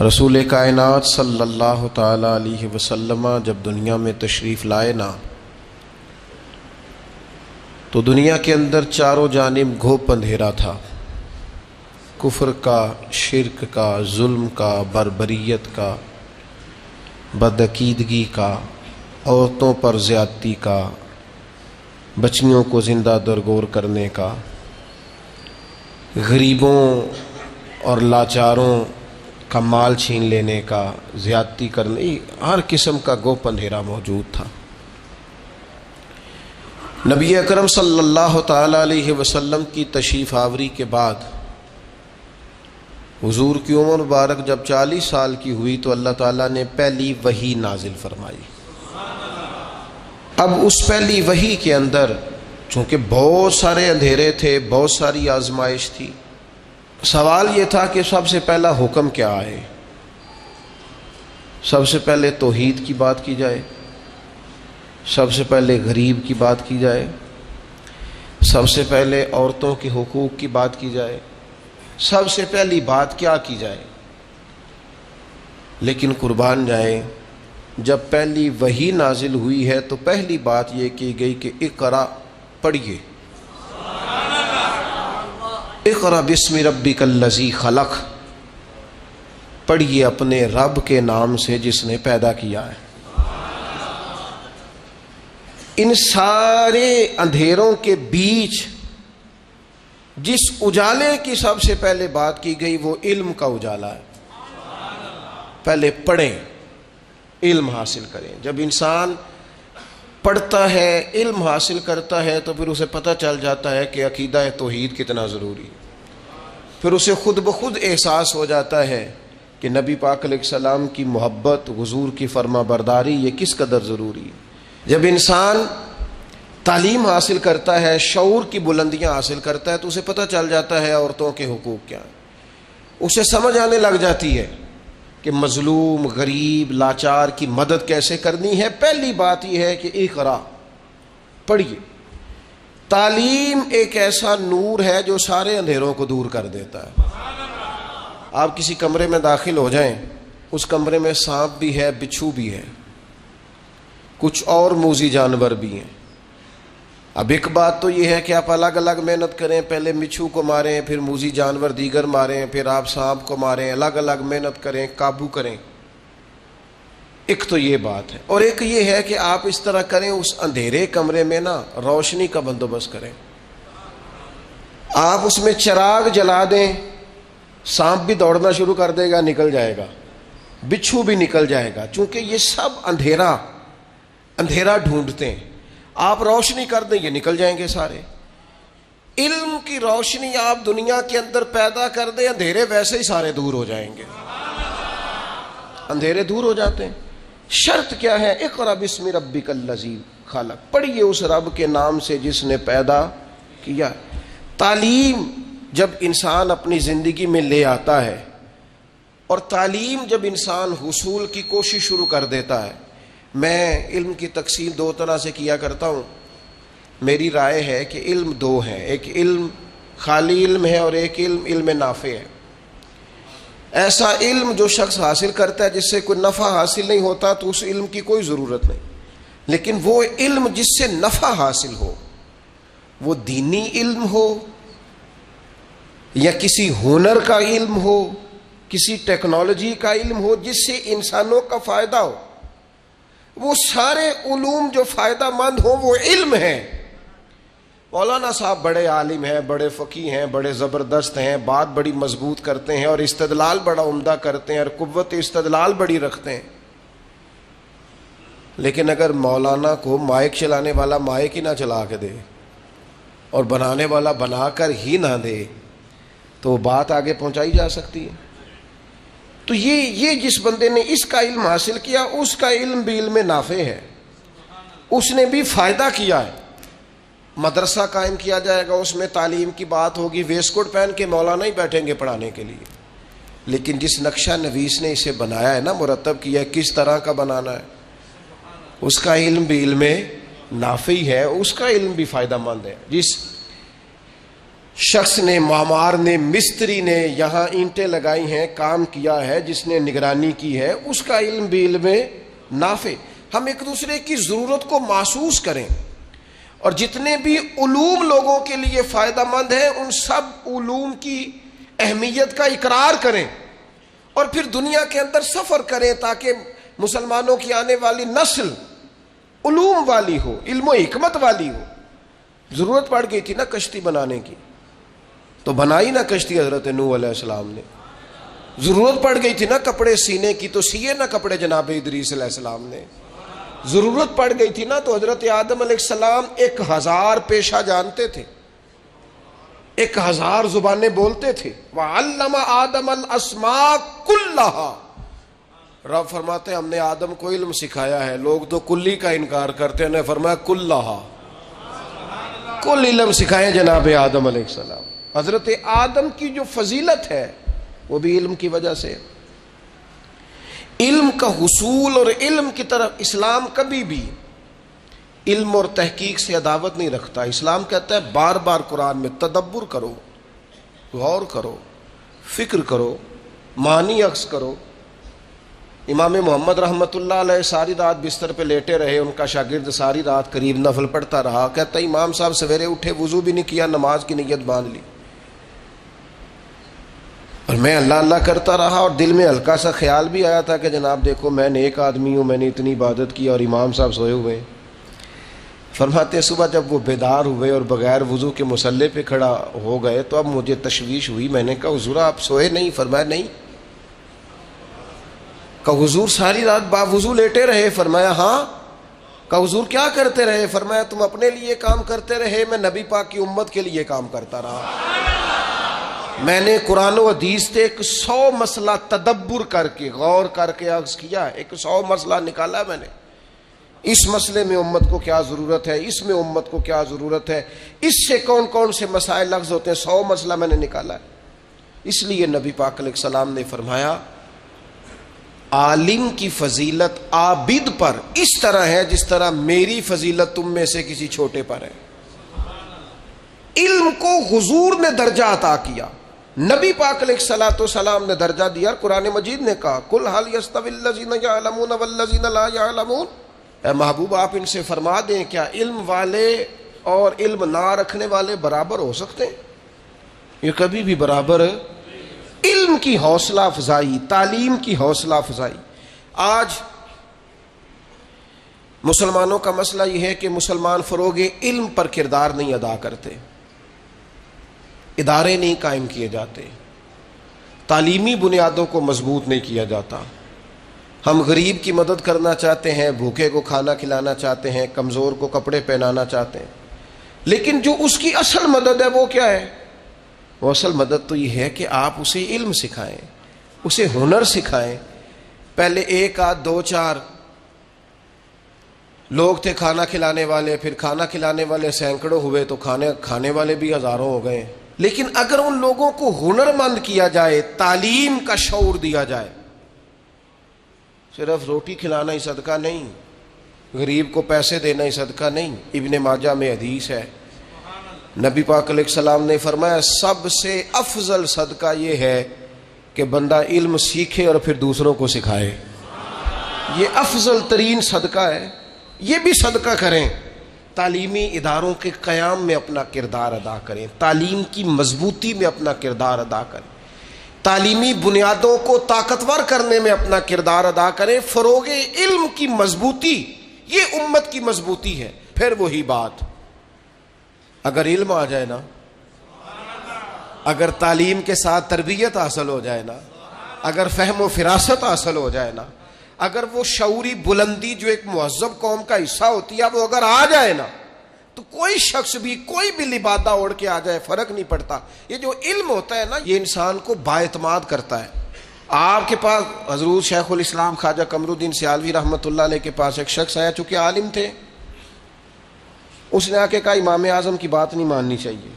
رسول کائنات صلی اللہ تعالی علیہ وسلم جب دنیا میں تشریف لائے نا تو دنیا کے اندر چاروں جانب گھوپ اندھیرا تھا، کفر کا، شرک کا، ظلم کا، بربریت کا، بدعقیدگی کا، عورتوں پر زیادتی کا، بچیوں کو زندہ درگور کرنے کا، غریبوں اور لاچاروں کا مال چھین لینے کا، زیادتی کرنے، ہر قسم کا گوپ اندھیرا موجود تھا۔ نبی اکرم صلی اللہ تعالی علیہ وسلم کی تشریف آوری کے بعد حضور کی عمر مبارک جب 40 سال کی ہوئی تو اللہ تعالیٰ نے پہلی وحی نازل فرمائی۔ اب اس پہلی وحی کے اندر چونکہ بہت سارے اندھیرے تھے، بہت ساری آزمائش تھی، سوال یہ تھا کہ سب سے پہلا حکم کیا ہے؟ سب سے پہلے توحید کی بات کی جائے، سب سے پہلے غریب کی بات کی جائے، سب سے پہلے عورتوں کے حقوق کی بات کی جائے، سب سے پہلی بات کیا کی جائے؟ لیکن قربان جائیں، جب پہلی وحی نازل ہوئی ہے تو پہلی بات یہ کی گئی کہ اقرا، پڑھیے، اقرا بسم ربک الذی خلق، پڑھیے اپنے رب کے نام سے جس نے پیدا کیا ہے۔ ان سارے اندھیروں کے بیچ جس اجالے کی سب سے پہلے بات کی گئی وہ علم کا اجالا ہے۔ پہلے پڑھیں، علم حاصل کریں۔ جب انسان پڑھتا ہے، علم حاصل کرتا ہے تو پھر اسے پتہ چل جاتا ہے کہ عقیدہ توحید کتنا ضروری ہے۔ پھر اسے خود بخود احساس ہو جاتا ہے کہ نبی پاک علیہ السلام کی محبت، حضور کی فرما برداری یہ کس قدر ضروری ہے۔ جب انسان تعلیم حاصل کرتا ہے، شعور کی بلندیاں حاصل کرتا ہے تو اسے پتہ چل جاتا ہے عورتوں کے حقوق کیا ہیں۔ اسے سمجھ آنے لگ جاتی ہے کہ مظلوم، غریب، لاچار کی مدد کیسے کرنی ہے۔ پہلی بات یہ ہے کہ اقرا، پڑھیے۔ تعلیم ایک ایسا نور ہے جو سارے اندھیروں کو دور کر دیتا ہے۔ آپ کسی کمرے میں داخل ہو جائیں، اس کمرے میں سانپ بھی ہے، بچھو بھی ہے، کچھ اور موذی جانور بھی ہیں۔ اب ایک بات تو یہ ہے کہ آپ الگ الگ محنت کریں، پہلے مچھو کو ماریں، پھر موذی جانور دیگر ماریں، پھر آپ سانپ کو ماریں، الگ الگ محنت کریں، قابو کریں۔ ایک تو یہ بات ہے، اور ایک یہ ہے کہ آپ اس طرح کریں، اس اندھیرے کمرے میں نا روشنی کا بندوبست کریں۔ آپ اس میں چراغ جلا دیں، سانپ بھی دوڑنا شروع کر دے گا، نکل جائے گا، بچھو بھی نکل جائے گا، چونکہ یہ سب اندھیرا ڈھونڈتے ہیں۔ آپ روشنی کر دیں، یہ نکل جائیں گے سارے۔ علم کی روشنی آپ دنیا کے اندر پیدا کر دیں، اندھیرے ویسے ہی سارے دور ہو جائیں گے، اندھیرے دور ہو جاتے ہیں۔ شرط کیا ہے؟ اقرا بسم ربک الذی خلق، پڑھیے اس رب کے نام سے جس نے پیدا کیا۔ تعلیم جب انسان اپنی زندگی میں لے آتا ہے، اور تعلیم جب انسان حصول کی کوشش شروع کر دیتا ہے، میں علم کی تقسیم دو طرح سے کیا کرتا ہوں۔ میری رائے ہے کہ علم دو ہیں، ایک علم خالی علم ہے اور ایک علم نافع ہے۔ ایسا علم جو شخص حاصل کرتا ہے جس سے کوئی نفع حاصل نہیں ہوتا تو اس علم کی کوئی ضرورت نہیں، لیکن وہ علم جس سے نفع حاصل ہو، وہ دینی علم ہو یا کسی ہنر کا علم ہو، کسی ٹیکنالوجی کا علم ہو جس سے انسانوں کا فائدہ ہو، وہ سارے علوم جو فائدہ مند ہوں وہ علم ہیں۔ مولانا صاحب بڑے عالم ہیں، بڑے فقیہ ہیں، بڑے زبردست ہیں، بات بڑی مضبوط کرتے ہیں اور استدلال بڑا عمدہ کرتے ہیں اور قوت استدلال بڑی رکھتے ہیں، لیکن اگر مولانا کو مائک چلانے والا مائک ہی نہ چلا کے دے اور بنانے والا بنا کر ہی نہ دے تو بات آگے پہنچائی جا سکتی ہے۔ تو یہ جس بندے نے اس کا علم حاصل کیا، اس کا علم بھی علم نافع ہے، اس نے بھی فائدہ کیا ہے۔ مدرسہ قائم کیا جائے گا، اس میں تعلیم کی بات ہوگی، ویسٹ کوٹ پہن کے مولانا ہی بیٹھیں گے پڑھانے کے لیے، لیکن جس نقشہ نویس نے اسے بنایا ہے نا، مرتب کیا ہے، کس طرح کا بنانا ہے، اس کا علم بھی علم نافع ہے، اس کا علم بھی فائدہ مند ہے۔ جس شخص نے، معمار نے، مستری نے یہاں اینٹیں لگائی ہیں، کام کیا ہے، جس نے نگرانی کی ہے، اس کا علم بھی علم نافع۔ ہم ایک دوسرے کی ضرورت کو محسوس کریں، اور جتنے بھی علوم لوگوں کے لیے فائدہ مند ہیں ان سب علوم کی اہمیت کا اقرار کریں، اور پھر دنیا کے اندر سفر کریں تاکہ مسلمانوں کی آنے والی نسل علوم والی ہو، علم و حکمت والی ہو۔ ضرورت پڑ گئی تھی نا کشتی بنانے کی، تو بنائی نا کشتی حضرت نوح علیہ السلام نے۔ ضرورت پڑ گئی تھی نا کپڑے سینے کی، تو سیے نا کپڑے جناب ادریس علیہ السلام نے۔ ضرورت پڑ گئی تھی نا، تو حضرت آدم علیہ السلام 1000 پیشہ جانتے تھے، 1000 زبانیں بولتے تھے۔ وَعَلَّمَ آدَمَ الْأَسْمَاءَ كُلَّهَا، رب فرماتے ہیں ہم نے آدم کو علم سکھایا ہے۔ لوگ تو کلی کا انکار کرتے ہیں، انہیں فرمایا کلہا، کل علم سکھائے جناب آدم علیہ السلام۔ حضرت آدم کی جو فضیلت ہے وہ بھی علم کی وجہ سے۔ علم کا حصول اور علم کی طرف اسلام کبھی بھی علم اور تحقیق سے عداوت نہیں رکھتا۔ اسلام کہتا ہے بار بار قرآن میں تدبر کرو، غور کرو، فکر کرو، معنی اخذ کرو۔ امام محمد رحمۃ اللہ علیہ ساری رات بستر پہ لیٹے رہے، ان کا شاگرد ساری رات قریب نفل پڑھتا رہا۔ کہتا امام صاحب سویرے اٹھے، وضو بھی نہیں کیا، نماز کی نیت باندھ لی، اور میں اللہ اللہ کرتا رہا، اور دل میں ہلکا سا خیال بھی آیا تھا کہ جناب دیکھو میں نیک آدمی ہوں، میں نے اتنی عبادت کی اور امام صاحب سوئے ہوئے ہیں۔ فرماتے صبح جب وہ بیدار ہوئے اور بغیر وضو کے مصلی پہ کھڑا ہو گئے تو اب مجھے تشویش ہوئی۔ میں نے کہا حضور آپ سوئے نہیں؟ فرمایا نہیں۔ کہا حضور ساری رات باوضو لیٹے رہے؟ فرمایا ہاں۔ کہا حضور کیا کرتے رہے؟ فرمایا تم اپنے لیے کام کرتے رہے، میں نبی پاک کی امت کے لیے کام کرتا رہا۔ میں نے قرآن و حدیث سے 100 مسئلہ تدبر کر کے، غور کر کے عرض کیا، 100 مسئلہ نکالا میں نے۔ اس مسئلے میں امت کو کیا ضرورت ہے، اس میں امت کو کیا ضرورت ہے، اس سے کون کون سے مسائل لفظ ہوتے ہیں، 100 مسئلہ میں نے نکالا ہے۔ اس لیے نبی پاک علیہ السلام نے فرمایا عالم کی فضیلت عابد پر اس طرح ہے جس طرح میری فضیلت تم میں سے کسی چھوٹے پر ہے۔ علم کو حضور نے درجہ عطا کیا، نبی پاک علیہ الصلوۃ والسلام نے درجہ دیا۔ قرآن مجید نے کہا قل هل يستوي الذين يعلمون والذين لا يعلمون، اے محبوب آپ ان سے فرما دیں کیا علم والے اور علم نہ رکھنے والے برابر ہو سکتے ہیں؟ یہ کبھی بھی برابر۔ علم کی حوصلہ افزائی، تعلیم کی حوصلہ افزائی۔ آج مسلمانوں کا مسئلہ یہ ہے کہ مسلمان فروغ علم پر کردار نہیں ادا کرتے، ادارے نہیں قائم کیے جاتے، تعلیمی بنیادوں کو مضبوط نہیں کیا جاتا۔ ہم غریب کی مدد کرنا چاہتے ہیں، بھوکے کو کھانا کھلانا چاہتے ہیں، کمزور کو کپڑے پہنانا چاہتے ہیں، لیکن جو اس کی اصل مدد ہے وہ کیا ہے؟ وہ اصل مدد تو یہ ہے کہ آپ اسے علم سکھائیں، اسے ہنر سکھائیں۔ پہلے 1 آدھ 2 4 لوگ تھے کھانا کھلانے والے، پھر کھانا کھلانے والے سینکڑوں ہوئے تو کھانے والے بھی ہزاروں ہو گئے۔ لیکن اگر ان لوگوں کو ہنر مند کیا جائے، تعلیم کا شعور دیا جائے، صرف روٹی کھلانا ہی صدقہ نہیں، غریب کو پیسے دینا ہی صدقہ نہیں۔ ابن ماجہ میں حدیث ہے، نبی پاک علیہ السلام نے فرمایا سب سے افضل صدقہ یہ ہے کہ بندہ علم سیکھے اور پھر دوسروں کو سکھائے۔ یہ افضل ترین صدقہ ہے، یہ بھی صدقہ کریں۔ تعلیمی اداروں کے قیام میں اپنا کردار ادا کریں، تعلیم کی مضبوطی میں اپنا کردار ادا کریں، تعلیمی بنیادوں کو طاقتور کرنے میں اپنا کردار ادا کریں۔ فروغ علم کی مضبوطی یہ امت کی مضبوطی ہے۔ پھر وہی بات، اگر علم آ جائے نا، اگر تعلیم کے ساتھ تربیت حاصل ہو جائے نا، اگر فہم و فراست حاصل ہو جائے نا، اگر وہ شعوری بلندی جو ایک مہذب قوم کا حصہ ہوتی ہے وہ اگر آ جائے نا، تو کوئی شخص بھی کوئی بھی لبادہ اوڑھ کے آ جائے فرق نہیں پڑتا۔ یہ جو علم ہوتا ہے نا یہ انسان کو بااعتماد کرتا ہے۔ آپ کے پاس حضرت شیخ الاسلام خواجہ قمر الدین سیالوی رحمۃ اللہ علیہ کے پاس ایک شخص آیا، چونکہ عالم تھے، اس نے آ کے کہا امام اعظم کی بات نہیں ماننی چاہیے۔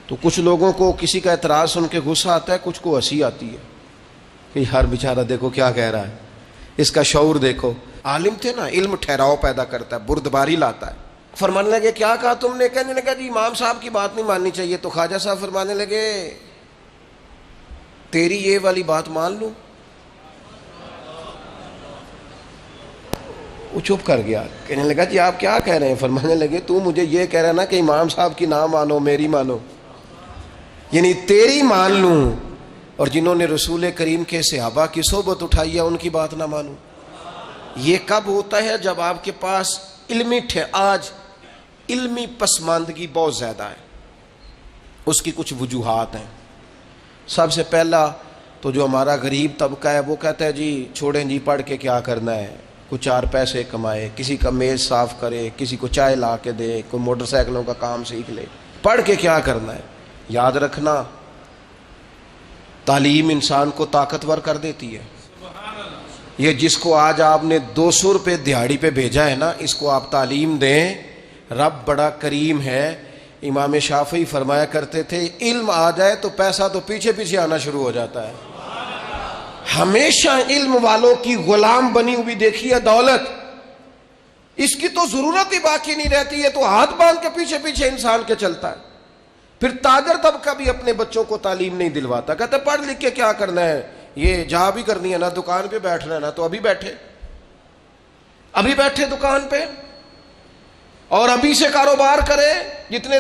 تو کچھ لوگوں کو کسی کا اعتراض سن کے غصہ آتا ہے، کچھ کو ہنسی آتی ہے کہ ہر بیچارہ دیکھو کیا کہہ رہا ہے، اس کا شعور دیکھو۔ عالم تھے نا، علم ٹھہراؤ پیدا کرتا ہے، بردباری لاتا ہے۔ فرمانے لگے کیا کہا تم نے؟ کہنے لگا جی امام صاحب کی بات نہیں ماننی چاہیے. تو خواجہ صاحب فرمانے لگے تیری یہ والی بات مان لوں؟ وہ چپ کر گیا. کہنے لگا جی آپ کیا کہہ رہے ہیں؟ فرمانے لگے تو مجھے یہ کہہ رہا نا کہ امام صاحب کی نہ مانو میری مانو، یعنی تیری مان لوں اور جنہوں نے رسول کریم کے صحابہ کی صحبت اٹھائی ہے ان کی بات نہ مانوں. یہ کب ہوتا ہے؟ جب آپ کے پاس علمی آج علمی پسماندگی بہت زیادہ ہے. اس کی کچھ وجوہات ہیں. سب سے پہلا تو جو ہمارا غریب طبقہ ہے وہ کہتا ہے جی چھوڑیں جی، پڑھ کے کیا کرنا ہے، کچھ 4 پیسے کمائے، کسی کا میز صاف کرے، کسی کو چائے لا کے دے، کوئی موٹر سائیکلوں کا کام سیکھ لے، پڑھ کے کیا کرنا ہے. یاد رکھنا تعلیم انسان کو طاقتور کر دیتی ہے. یہ جس کو آج آپ نے 200 روپے دیہاڑی پہ بھیجا ہے نا، اس کو آپ تعلیم دیں. رب بڑا کریم ہے. امام شافعی فرمایا کرتے تھے علم آ جائے تو پیسہ تو پیچھے پیچھے آنا شروع ہو جاتا ہے. ہمیشہ علم والوں کی غلام بنی ہوئی دیکھی ہے دولت، اس کی تو ضرورت ہی باقی نہیں رہتی ہے، تو ہاتھ باندھ کے پیچھے پیچھے انسان کے چلتا ہے. پھر تاجر طبقہ بھی اپنے بچوں کو تعلیم نہیں دلواتا، کہتے پڑھ لکھ کے کیا کرنا ہے، یہ جہاں بھی کرنی ہے نا، دکان پہ بیٹھنا ہے نا تو ابھی بیٹھے دکان پہ اور ابھی سے کاروبار کرے. جتنے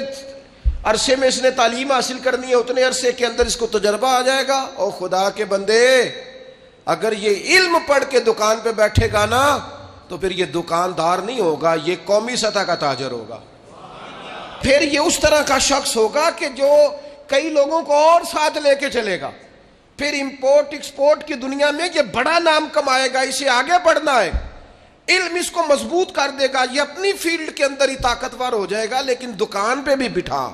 عرصے میں اس نے تعلیم حاصل کرنی ہے اتنے عرصے کے اندر اس کو تجربہ آ جائے گا. اور خدا کے بندے اگر یہ علم پڑھ کے دکان پہ بیٹھے گا نا تو پھر یہ دکاندار نہیں ہوگا، یہ قومی سطح کا تاجر ہوگا. پھر یہ اس طرح کا شخص ہوگا کہ جو کئی لوگوں کو اور ساتھ لے کے چلے گا. پھر امپورٹ ایکسپورٹ کی دنیا میں یہ بڑا نام کمائے گا. اسے آگے بڑھنا ہے، علم اس کو مضبوط کر دے گا. یہ اپنی فیلڈ کے اندر ہی طاقتور ہو جائے گا. لیکن دکان پہ بھی بٹھا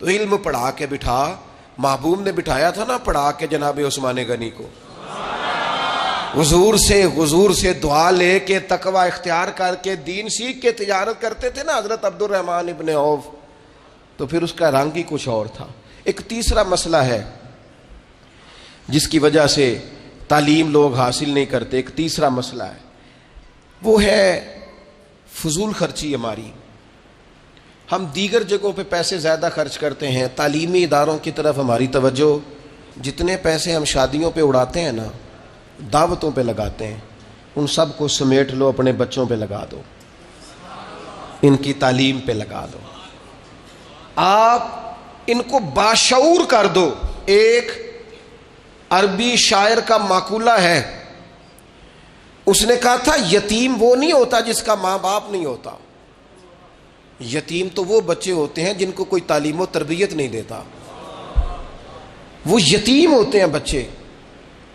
تو علم پڑھا کے بٹھا. محبوب نے بٹھایا تھا نا پڑھا کے جناب عثمان غنی کو، حضور سے دعا لے کے تقوی اختیار کر کے دین سیکھ کے تجارت کرتے تھے نا حضرت عبد الرحمن ابن عوف. تو پھر اس کا رنگ ہی کچھ اور تھا. ایک تیسرا مسئلہ ہے جس کی وجہ سے تعلیم لوگ حاصل نہیں کرتے. ایک تیسرا مسئلہ ہے، وہ ہے فضول خرچی ہماری. ہم دیگر جگہوں پہ پیسے زیادہ خرچ کرتے ہیں، تعلیمی اداروں کی طرف ہماری توجہ. جتنے پیسے ہم شادیوں پہ اڑاتے ہیں نا، دعوتوں پہ لگاتے ہیں، ان سب کو سمیٹ لو، اپنے بچوں پہ لگا دو، ان کی تعلیم پہ لگا دو. آپ ان کو باشعور کر دو. ایک عربی شاعر کا مقولہ ہے، اس نے کہا تھا یتیم وہ نہیں ہوتا جس کا ماں باپ نہیں ہوتا، یتیم تو وہ بچے ہوتے ہیں جن کو کوئی تعلیم و تربیت نہیں دیتا. وہ یتیم ہوتے ہیں بچے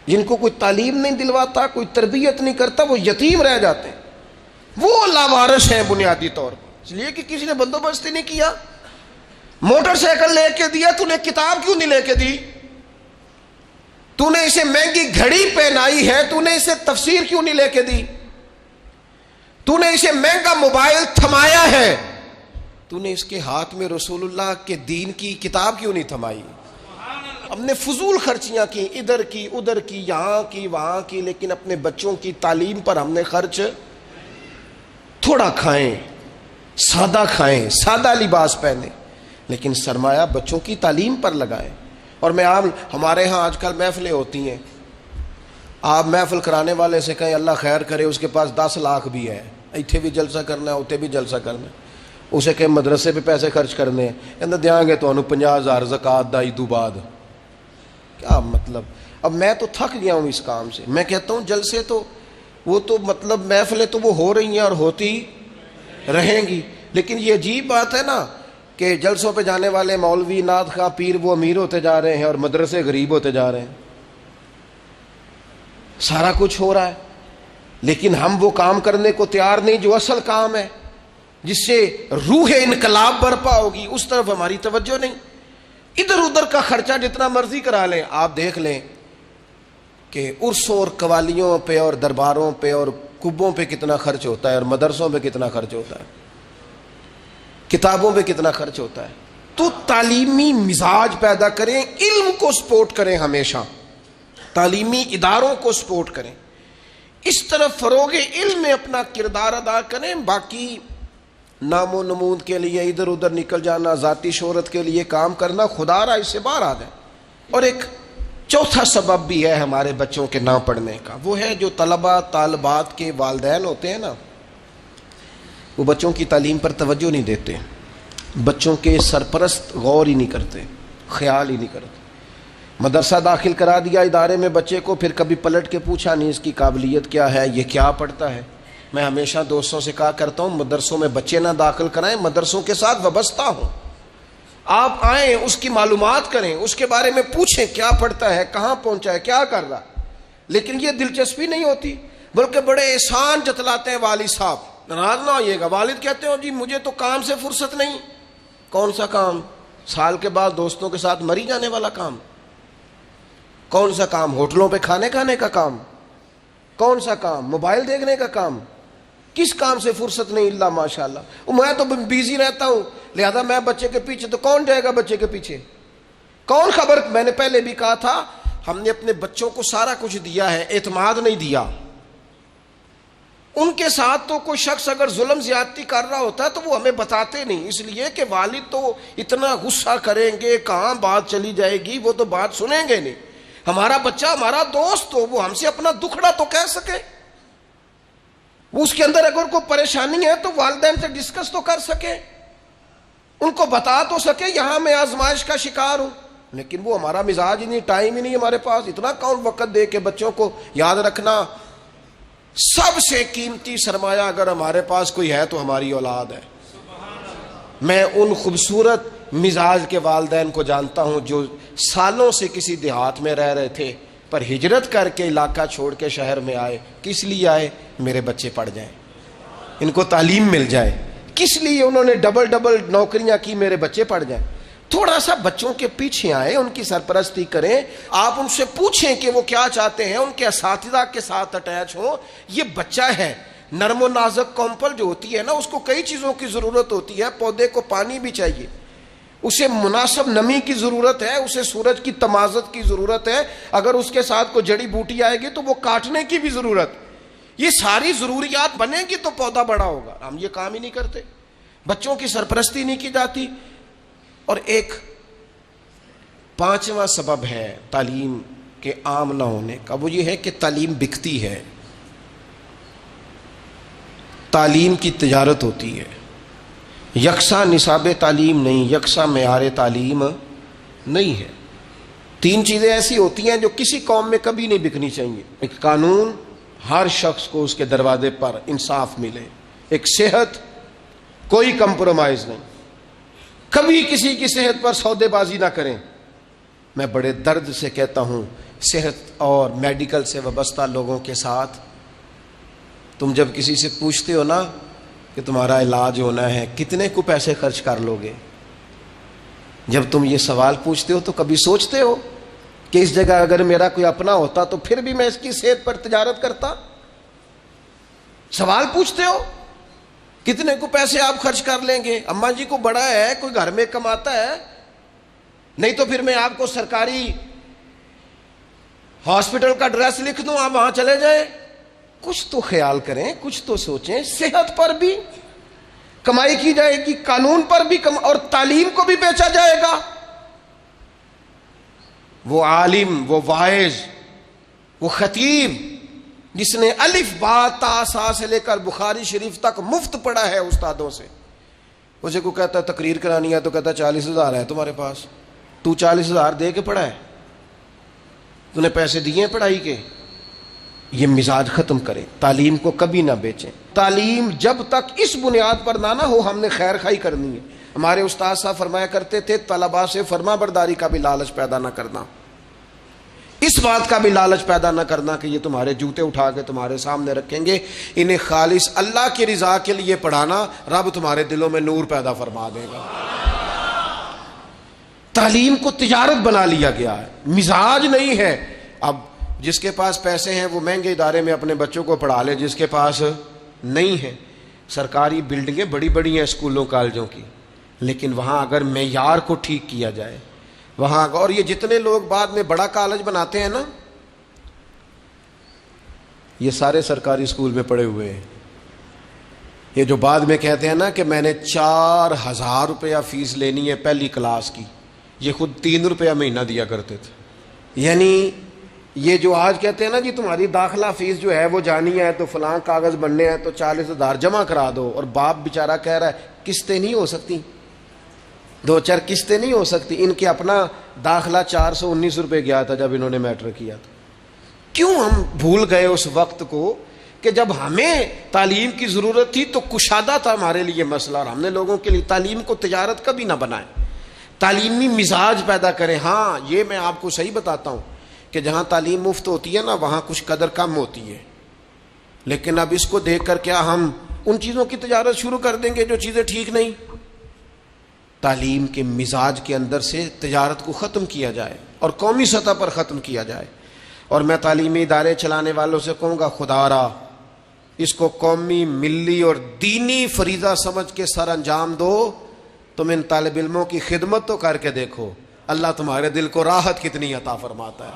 جن کو کوئی تعلیم نہیں دلواتا، کوئی تربیت نہیں کرتا، وہ یتیم رہ جاتے ہیں. وہ لاوارث ہیں بنیادی طور پر، اس لیے کہ کسی نے بندوبست ہی نہیں کیا. موٹر سائیکل لے کے دیا، تو نے کتاب کیوں نہیں لے کے دی؟ تو نے اسے مہنگی گھڑی پہنائی ہے، تو نے اسے تفسیر کیوں نہیں لے کے دی؟ تو نے اسے مہنگا موبائل تھمایا ہے، تو نے اس کے ہاتھ میں رسول اللہ کے دین کی کتاب کیوں نہیں تھمائی؟ ہم نے فضول خرچیاں کی، ادھر کی ادھر کی، یہاں کی وہاں کی، لیکن اپنے بچوں کی تعلیم پر ہم نے خرچ تھوڑا کھائیں، سادہ کھائیں، سادہ لباس پہنیں، لیکن سرمایہ بچوں کی تعلیم پر لگائیں. اور میں ہمارے ہاں آج کل محفلیں ہوتی ہیں، آپ محفل کرانے والے سے کہیں اللہ خیر کرے، اس کے پاس 10 لاکھ بھی ہے، اتنے بھی جلسہ کرنا ہے اتنے بھی جلسہ کرنا ہے. اسے کہ مدرسے پہ پیسے خرچ کرنے ہیں، کہنا دیاں گے تو 50,000 زکوٰۃ دا عیدو بعد. کیا مطلب؟ اب میں تو تھک گیا ہوں اس کام سے. میں کہتا ہوں جلسے تو وہ تو مطلب محفلیں تو وہ ہو رہی ہیں اور ہوتی رہیں گی، لیکن یہ عجیب بات ہے نا کہ جلسوں پہ جانے والے مولوی نعت خواہ پیر وہ امیر ہوتے جا رہے ہیں اور مدرسے غریب ہوتے جا رہے ہیں. سارا کچھ ہو رہا ہے لیکن ہم وہ کام کرنے کو تیار نہیں جو اصل کام ہے، جس سے روح انقلاب برپا ہوگی. اس طرف ہماری توجہ نہیں. ادھر ادھر کا خرچہ جتنا مرضی کرا لیں. آپ دیکھ لیں کہ عرسوں اور قوالیوں پہ اور درباروں پہ اور کبوں پہ کتنا خرچ ہوتا ہے، اور مدرسوں پہ کتنا خرچ ہوتا ہے، کتابوں پہ کتنا خرچ ہوتا ہے. تو تعلیمی مزاج پیدا کریں، علم کو سپورٹ کریں، ہمیشہ تعلیمی اداروں کو سپورٹ کریں، اس طرف فروغ علم میں اپنا کردار ادا کریں. باقی نام و نمود کے لیے ادھر ادھر نکل جانا، ذاتی شہرت کے لیے کام کرنا، خدا را اس سے باہر آ جائے۔ اور ایک چوتھا سبب بھی ہے ہمارے بچوں کے نہ پڑھنے کا، وہ ہے جو طلباء طالبات کے والدین ہوتے ہیں نا، وہ بچوں کی تعلیم پر توجہ نہیں دیتے، بچوں کے سرپرست غور ہی نہیں کرتے، خیال ہی نہیں کرتے۔ مدرسہ داخل کرا دیا ادارے میں بچے کو، پھر کبھی پلٹ کے پوچھا نہیں اس کی قابلیت کیا ہے، یہ کیا پڑھتا ہے۔ میں ہمیشہ دوستوں سے کہا کرتا ہوں مدرسوں میں بچے نہ داخل کرائیں، مدرسوں کے ساتھ وابستہ ہوں، آپ آئیں اس کی معلومات کریں، اس کے بارے میں پوچھیں کیا پڑھتا ہے، کہاں پہنچا ہے، کیا کر رہا۔ لیکن یہ دلچسپی نہیں ہوتی، بلکہ بڑے احسان جتلاتے ہیں والد صاحب۔ ناراض نہ ہوئیے گا، والد کہتے ہو جی مجھے تو کام سے فرصت نہیں۔ کون سا کام؟ سال کے بعد دوستوں کے ساتھ مری جانے والا کام؟ کون سا کام؟ ہوٹلوں پہ کھانے کا کام؟ کون سا کام؟ موبائل دیکھنے کا کام؟ کس کام سے فرصت نہیں اللہ ماشاءاللہ۔ میں تو بیزی رہتا ہوں، لہذا میں بچے کے پیچھے، تو کون جائے گا بچے کے پیچھے؟ کون خبر؟ میں نے پہلے بھی کہا تھا ہم نے اپنے بچوں کو سارا کچھ دیا ہے، اعتماد نہیں دیا۔ ان کے ساتھ تو کوئی شخص اگر ظلم زیادتی کر رہا ہوتا ہے تو وہ ہمیں بتاتے نہیں، اس لیے کہ والد تو اتنا غصہ کریں گے، کہاں بات چلی جائے گی، وہ تو بات سنیں گے نہیں۔ ہمارا بچہ ہمارا دوست ہو، وہ ہم سے اپنا دکھڑا تو کہہ سکے، وہ اس کے اندر اگر کوئی پریشانی ہے تو والدین سے ڈسکس تو کر سکے، ان کو بتا تو سکے یہاں میں آزمائش کا شکار ہوں۔ لیکن وہ ہمارا مزاج ہی نہیں، ٹائم ہی نہیں ہمارے پاس، اتنا کون وقت دے کے بچوں کو یاد رکھنا۔ سب سے قیمتی سرمایہ اگر ہمارے پاس کوئی ہے تو ہماری اولاد ہے۔ میں ان خوبصورت مزاج کے والدین کو جانتا ہوں جو سالوں سے کسی دیہات میں رہ رہے تھے، پر ہجرت کر کے علاقہ چھوڑ کے شہر میں آئے۔ کس لیے آئے؟ میرے بچے پڑھ جائیں، ان کو تعلیم مل جائے۔ کس لیے انہوں نے ڈبل نوکریاں کی؟ میرے بچے پڑھ جائیں۔ تھوڑا سا بچوں کے پیچھے آئیں، ان کی سرپرستی کریں، آپ ان سے پوچھیں کہ وہ کیا چاہتے ہیں، ان کے اساتذہ کے ساتھ اٹیچ ہوں۔ یہ بچہ ہے، نرم و نازک کمپل جو ہوتی ہے نا، اس کو کئی چیزوں کی ضرورت ہوتی ہے، پودے کو پانی بھی چاہیے، اسے مناسب نمی کی ضرورت ہے، اسے سورج کی تمازت کی ضرورت ہے، اگر اس کے ساتھ کوئی جڑی بوٹی آئے گی تو وہ کاٹنے کی بھی ضرورت۔ یہ ساری ضروریات بنے گی تو پودا بڑا ہوگا۔ ہم یہ کام ہی نہیں کرتے، بچوں کی سرپرستی نہیں کی جاتی۔ اور ایک پانچواں سبب ہے تعلیم کے عام نہ ہونے کا، وہ یہ ہے کہ تعلیم بکتی ہے، تعلیم کی تجارت ہوتی ہے، یکساں نصاب تعلیم نہیں، یکساں معیار تعلیم نہیں ہے۔ تین چیزیں ایسی ہوتی ہیں جو کسی قوم میں کبھی نہیں بکنی چاہیے۔ ایک قانون، ہر شخص کو اس کے دروازے پر انصاف ملے۔ ایک صحت، کوئی کمپرومائز نہیں، کبھی کسی کی صحت پر سودے بازی نہ کریں۔ میں بڑے درد سے کہتا ہوں، صحت اور میڈیکل سے وابستہ لوگوں کے ساتھ تم جب کسی سے پوچھتے ہو نا کہ تمہارا علاج ہونا ہے، کتنے کو پیسے خرچ کر لو گے، جب تم یہ سوال پوچھتے ہو تو کبھی سوچتے ہو کہ اس جگہ اگر میرا کوئی اپنا ہوتا تو پھر بھی میں اس کی صحت پر تجارت کرتا؟ سوال پوچھتے ہو کتنے کو پیسے آپ خرچ کر لیں گے؟ اماں جی کو بڑا ہے، کوئی گھر میں کماتا ہے، نہیں تو پھر میں آپ کو سرکاری ہاسپٹل کا ایڈریس لکھ دوں، آپ وہاں چلے جائیں۔ کچھ تو خیال کریں، کچھ تو سوچیں۔ صحت پر بھی کمائی کی جائے گی، قانون پر بھی اور تعلیم کو بھی بیچا جائے گا۔ وہ عالم، وہ واعظ، وہ خطیب جس نے الف با تا سا سے لے کر بخاری شریف تک مفت پڑھا ہے استادوں سے، اسے کو کہتا ہے تقریر کرانی ہے تو کہتا ہے 40,000 ہے تمہارے پاس، تو 40,000 دے کے پڑھا ہے، تو نے پیسے دیے ہیں پڑھائی کے؟ یہ مزاج ختم کریں، تعلیم کو کبھی نہ بیچیں۔ تعلیم جب تک اس بنیاد پر نہ ہو ہم نے خیر خائی کرنی ہے۔ ہمارے استاد صاحب فرمایا کرتے تھے طلباء سے فرما برداری کا بھی لالچ پیدا نہ کرنا، اس بات کا بھی لالچ پیدا نہ کرنا کہ یہ تمہارے جوتے اٹھا کے تمہارے سامنے رکھیں گے، انہیں خالص اللہ کی رضا کے لیے پڑھانا، رب تمہارے دلوں میں نور پیدا فرما دے گا۔ تعلیم کو تجارت بنا لیا گیا ہے، مزاج نہیں ہے۔ اب جس کے پاس پیسے ہیں وہ مہنگے ادارے میں اپنے بچوں کو پڑھا لے، جس کے پاس نہیں ہے، سرکاری بلڈنگیں بڑی بڑی ہیں اسکولوں کالجوں کی، لیکن وہاں اگر معیار کو ٹھیک کیا جائے، وہاں اور یہ جتنے لوگ بعد میں بڑا کالج بناتے ہیں نا، یہ سارے سرکاری اسکول میں پڑھے ہوئے ہیں، یہ جو بعد میں کہتے ہیں نا کہ میں نے 4000 روپیہ فیس لینی ہے پہلی کلاس کی، یہ خود 3 روپیہ مہینہ دیا کرتے تھے. یعنی یہ جو آج کہتے ہیں نا جی تمہاری داخلہ فیس جو ہے وہ جانی ہے تو فلاں کاغذ بننے ہیں تو 40,000 جمع کرا دو، اور باپ بیچارہ کہہ رہا ہے قسطیں نہیں ہو سکتی، 2-4 قسطیں نہیں ہو سکتی. ان کے اپنا داخلہ 419 روپے گیا تھا جب انہوں نے میٹرک کیا تھا. کیوں ہم بھول گئے اس وقت کو کہ جب ہمیں تعلیم کی ضرورت تھی تو کشادہ تھا ہمارے لیے مسئلہ، اور ہم نے لوگوں کے لیے تعلیم کو تجارت کبھی نہ بنائیں، تعلیمی مزاج پیدا کریں. ہاں یہ میں آپ کو صحیح بتاتا ہوں کہ جہاں تعلیم مفت ہوتی ہے نا وہاں کچھ قدر کم ہوتی ہے، لیکن اب اس کو دیکھ کر کیا ہم ان چیزوں کی تجارت شروع کر دیں گے جو چیزیں ٹھیک نہیں؟ تعلیم کے مزاج کے اندر سے تجارت کو ختم کیا جائے اور قومی سطح پر ختم کیا جائے. اور میں تعلیمی ادارے چلانے والوں سے کہوں گا خدا را اس کو قومی، ملی اور دینی فریضہ سمجھ کے سر انجام دو. تم ان طالب علموں کی خدمت تو کر کے دیکھو، اللہ تمہارے دل کو راحت کتنی عطا فرماتا ہے،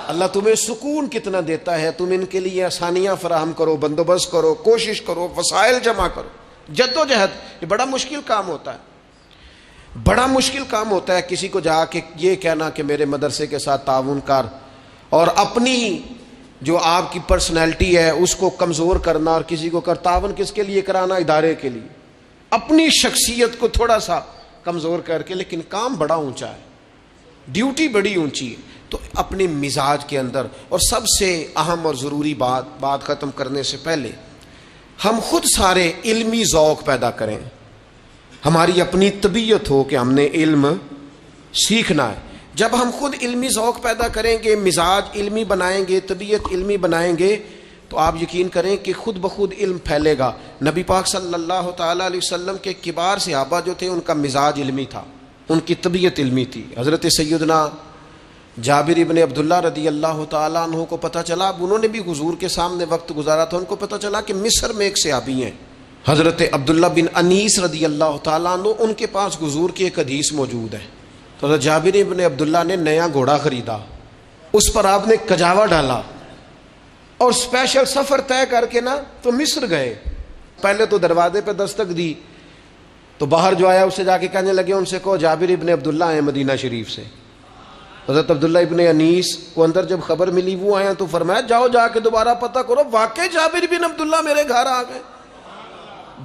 اللہ تمہیں سکون کتنا دیتا ہے. تم ان کے لیے آسانیاں فراہم کرو، بندوبست کرو، کوشش کرو، وسائل جمع کرو، جدوجہد. یہ بڑا مشکل کام ہوتا ہے، بڑا مشکل کام ہوتا ہے کسی کو جا کے یہ کہنا کہ میرے مدرسے کے ساتھ تعاون کر، اور اپنی جو آپ کی پرسنالٹی ہے اس کو کمزور کرنا، اور کسی کو تعاون کس کے لیے کرانا؟ ادارے کے لیے. اپنی شخصیت کو تھوڑا سا کمزور کر کے، لیکن کام بڑا اونچا ہے، ڈیوٹی بڑی اونچی ہے. تو اپنے مزاج کے اندر، اور سب سے اہم اور ضروری بات ختم کرنے سے پہلے ہم خود سارے علمی ذوق پیدا کریں. ہماری اپنی طبیعت ہو کہ ہم نے علم سیکھنا ہے. جب ہم خود علمی ذوق پیدا کریں گے، مزاج علمی بنائیں گے، طبیعت علمی بنائیں گے، تو آپ یقین کریں کہ خود بخود علم پھیلے گا. نبی پاک صلی اللہ تعالیٰ علیہ وسلم کے کبار صحابہ جو تھے ان کا مزاج علمی تھا، ان کی طبیعت علمی تھی. حضرت سیدنا جابر ابن عبداللہ رضی اللہ تعالیٰ عنہ کو پتہ چلا، اب انہوں نے بھی حضور کے سامنے وقت گزارا تھا، ان کو پتہ چلا کہ مصر میں ایک صحابی ہیں حضرت عبداللہ بن انیس رضی اللہ تعالیٰ عنہ، ان کے پاس حضور کی ایک حدیث موجود ہے. تو حضرت جابر ابن عبداللہ نے نیا گھوڑا خریدا، اس پر آپ نے کجاوا ڈالا اور اسپیشل سفر طے کر کے نا تو مصر گئے. پہلے تو دروازے پہ دستک دی تو باہر جو آیا اس سے جا کے کہنے لگے ان سے کہو جابر ابن عبداللہ ہیں مدینہ شریف سے. حضرت عبداللہ ابن انیس کو اندر جب خبر ملی وہ آیا تو فرمایا جاؤ جا کے دوبارہ پتہ کرو واقعی جابر بن عبداللہ میرے گھر آ گئے،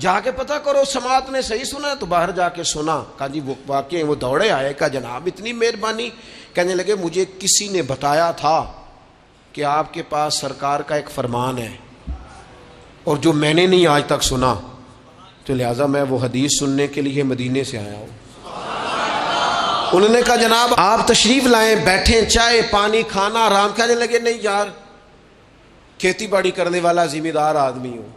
جا کے پتہ کرو سماعت نے صحیح سنا. تو باہر جا کے سنا، کہا جی وہ واقعی وہ دوڑے آئے. کہا جناب اتنی مہربانی. کہنے لگے مجھے کسی نے بتایا تھا کہ آپ کے پاس سرکار کا ایک فرمان ہے اور جو میں نے نہیں آج تک سنا، تو لہٰذا میں وہ حدیث سننے کے لیے مدینے سے آیا ہوں. انہوں نے کہا جناب آپ تشریف لائیں، بیٹھیں، چائے پانی کھانا آرام. کہنے لگے نہیں یار کھیتی باڑی کرنے والا ذمہ دار آدمی ہوں،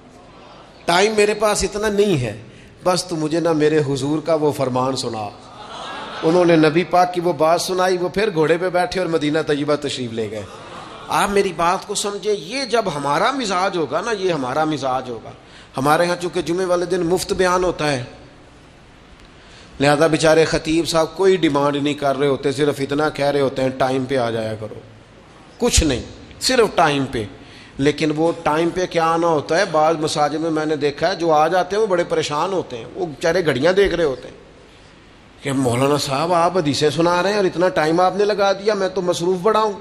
ٹائم میرے پاس اتنا نہیں ہے، بس تو مجھے نہ میرے حضور کا وہ فرمان سنا. انہوں نے نبی پاک کی وہ بات سنائی، وہ پھر گھوڑے پہ بیٹھے اور مدینہ طیبہ تشریف لے گئے. آپ میری بات کو سمجھیں، یہ جب ہمارا مزاج ہوگا نا، یہ ہمارا مزاج ہوگا. ہمارے ہاں چونکہ جمعے والے دن مفت بیان ہوتا ہے، لہذا بیچارے خطیب صاحب کوئی ڈیمانڈ نہیں کر رہے ہوتے، صرف اتنا کہہ رہے ہوتے ہیں ٹائم پہ آ جایا کرو، کچھ نہیں، صرف ٹائم پہ. لیکن وہ ٹائم پہ کیا آنا ہوتا ہے، بعض مساجد میں میں نے دیکھا ہے جو آ جاتے ہیں وہ بڑے پریشان ہوتے ہیں، وہ بیچارے گھڑیاں دیکھ رہے ہوتے ہیں کہ مولانا صاحب آپ حدیثیں سنا رہے ہیں اور اتنا ٹائم آپ نے لگا دیا، میں تو مصروف بڑا ہوں.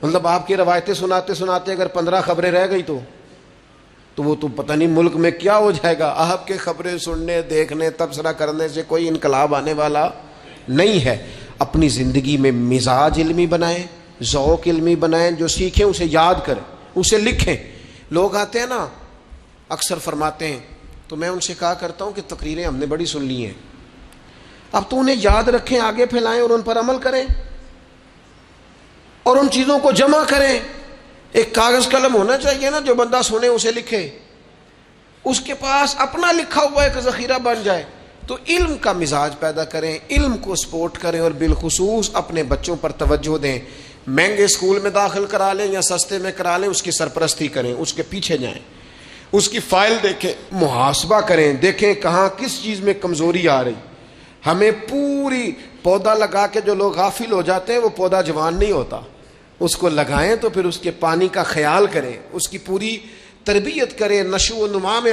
مطلب آپ کی روایتیں سناتے سناتے اگر 15 خبریں رہ گئی تو وہ تو پتہ نہیں ملک میں کیا ہو جائے گا. آپ کے خبریں سننے، دیکھنے، تبصرہ کرنے سے کوئی انقلاب آنے والا نہیں ہے. اپنی زندگی میں مزاج علمی بنائیں، ذوق علمی بنائیں، جو سیکھیں اسے یاد کریں، اسے لکھیں. لوگ آتے ہیں نا اکثر فرماتے ہیں، تو میں ان سے کہا کرتا ہوں کہ تقریریں ہم نے بڑی سن لی ہیں، اب تو انہیں یاد رکھیں، آگے پھیلائیں اور ان پر عمل کریں اور ان چیزوں کو جمع کریں. ایک کاغذ قلم ہونا چاہیے نا، جو بندہ سنے اسے لکھے، اس کے پاس اپنا لکھا ہوا ایک ذخیرہ بن جائے. تو علم کا مزاج پیدا کریں، علم کو سپورٹ کریں اور بالخصوص اپنے بچوں پر توجہ دیں. مہنگے اسکول میں داخل کرا لیں یا سستے میں کرا لیں، اس کی سرپرستی کریں، اس کے پیچھے جائیں، اس کی فائل دیکھیں، محاسبہ کریں، دیکھیں کہاں کس چیز میں کمزوری آ رہی. ہمیں پوری پودا لگا کے جو لوگ غافل ہو جاتے ہیں وہ پودا جوان نہیں ہوتا، اس کو لگائیں تو پھر اس کے پانی کا خیال کریں، اس کی پوری تربیت کریں، نشو و نما میں